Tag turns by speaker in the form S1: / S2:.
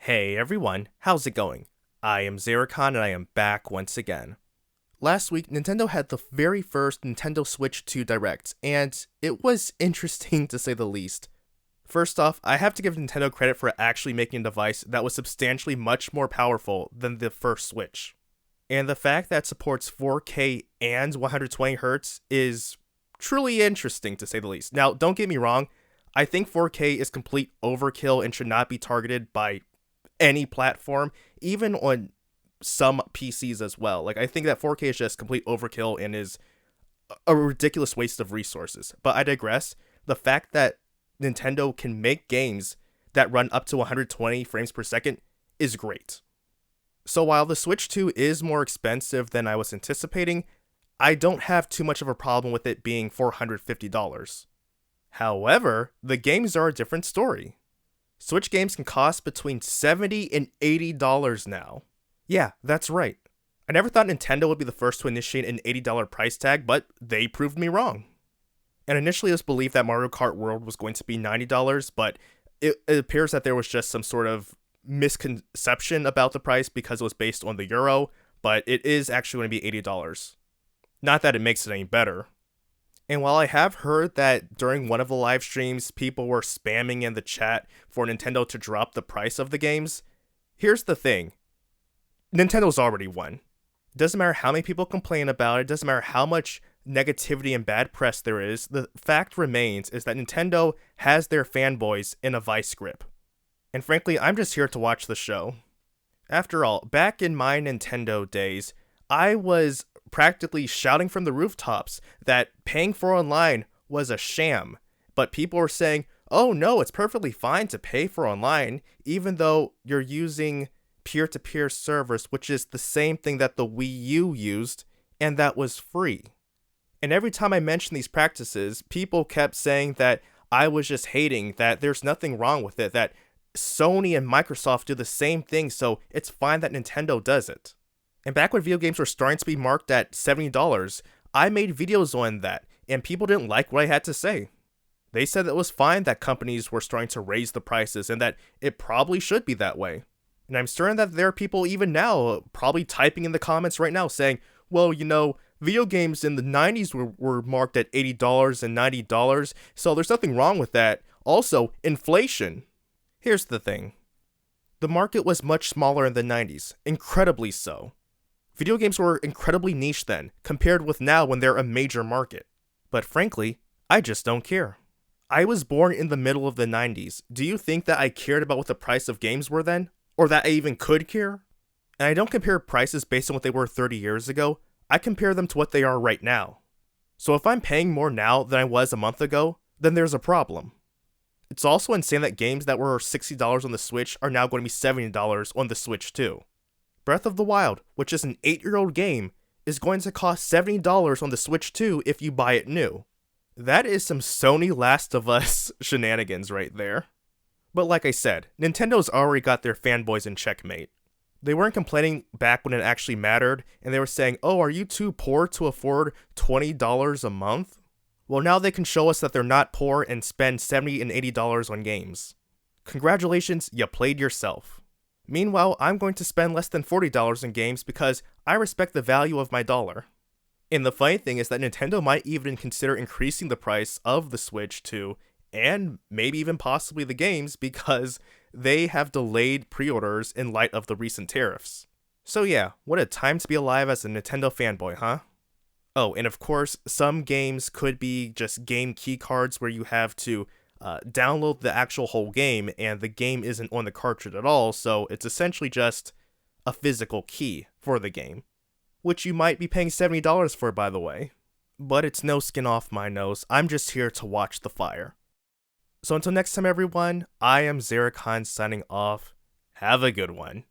S1: Hey everyone, how's it going? I am Xeracon and I am back once again. Last week, Nintendo had the very first Nintendo Switch 2 Direct, and it was interesting to say the least. First off, I have to give Nintendo credit for actually making a device that was substantially much more powerful than the first Switch. And the fact that it supports 4K and 120Hz is truly interesting to say the least. Now, don't get me wrong, I think 4K is complete overkill and should not be targeted by any platform, even on some PCs as well. Like, I think that 4K is just complete overkill and is a ridiculous waste of resources. But I digress. The fact that Nintendo can make games that run up to 120 frames per second is great. So while the Switch 2 is more expensive than I was anticipating, I don't have too much of a problem with it being $450. However, the games are a different story. Switch games can cost between $70 and $80 now. Yeah, that's right. I never thought Nintendo would be the first to initiate an $80 price tag, but they proved me wrong. And initially it was believed that Mario Kart World was going to be $90, but it appears that there was just some sort of misconception about the price because it was based on the euro, but it is actually going to be $80. Not that it makes it any better. And while I have heard that during one of the live streams, people were spamming in the chat for Nintendo to drop the price of the games, here's the thing. Nintendo's already won. It doesn't matter how many people complain about it, doesn't matter how much negativity and bad press there is, the fact remains is that Nintendo has their fanboys in a vice grip. And frankly, I'm just here to watch the show. After all, back in my Nintendo days, I was practically shouting from the rooftops that paying for online was a sham, but people were saying, oh no, it's perfectly fine to pay for online, even though you're using peer-to-peer servers, which is the same thing that the Wii U used, and that was free. And every time I mentioned these practices, people kept saying that I was just hating, that there's nothing wrong with it, that Sony and Microsoft do the same thing, so it's fine that Nintendo does it. And back when video games were starting to be marked at $70, I made videos on that, and people didn't like what I had to say. They said it was fine that companies were starting to raise the prices, and that it probably should be that way. And I'm certain that there are people even now probably typing in the comments right now saying, well, you know, video games in the 90s were marked at $80 and $90, so there's nothing wrong with that. Also, inflation. Here's the thing. The market was much smaller in the 90s, incredibly so. Video games were incredibly niche then, compared with now when they're a major market. But frankly, I just don't care. I was born in the middle of the 90s. Do you think that I cared about what the price of games were then? Or that I even could care? And I don't compare prices based on what they were 30 years ago, I compare them to what they are right now. So if I'm paying more now than I was a month ago, then there's a problem. It's also insane that games that were $60 on the Switch are now going to be $70 on the Switch too. Breath of the Wild, which is an 8-year-old game, is going to cost $70 on the Switch 2 if you buy it new. That is some Sony Last of Us shenanigans right there. But like I said, Nintendo's already got their fanboys in checkmate. They weren't complaining back when it actually mattered, and they were saying, oh, are you too poor to afford $20 a month? Well, now they can show us that they're not poor and spend $70 and $80 on games. Congratulations, you played yourself. Meanwhile, I'm going to spend less than $40 in games because I respect the value of my dollar. And the funny thing is that Nintendo might even consider increasing the price of the Switch 2, and maybe even possibly the games, because they have delayed pre-orders in light of the recent tariffs. So yeah, what a time to be alive as a Nintendo fanboy, huh? Oh, and of course, some games could be just game key cards where you have to download the actual whole game, and the game isn't on the cartridge at all, so it's essentially just a physical key for the game, which you might be paying $70 for, by the way. But it's no skin off my nose, I'm just here to watch the fire. So until next time everyone, I am Xeracon signing off. Have a good one.